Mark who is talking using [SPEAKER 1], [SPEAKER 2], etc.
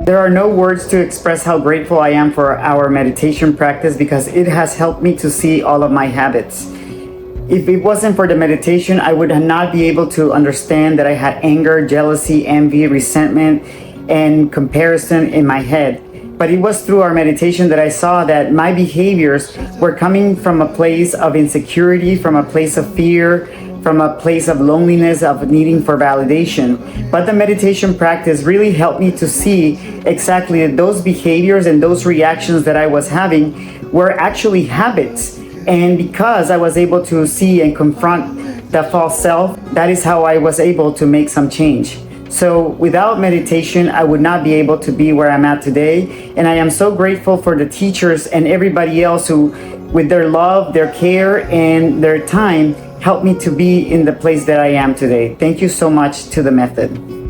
[SPEAKER 1] There are no words to express how grateful I am for our meditation practice because it has helped me to see all of my habits. If it wasn't for the meditation, I would not be able to understand that I had anger, jealousy, envy, resentment, and comparison in my head. But it was through our meditation that I saw that my behaviors were coming from a place of insecurity, from a place of fear, from a place of loneliness, of needing for validation. But the meditation practice really helped me to see exactly that those behaviors and those reactions that I was having were actually habits. And because I was able to see and confront the false self, that is how I was able to make some change. So without meditation, I would not be able to be where I'm at today. And I am so grateful for the teachers and everybody else who, with their love, their care, and their time, helped me to be in the place that I am today. Thank you so much to the method.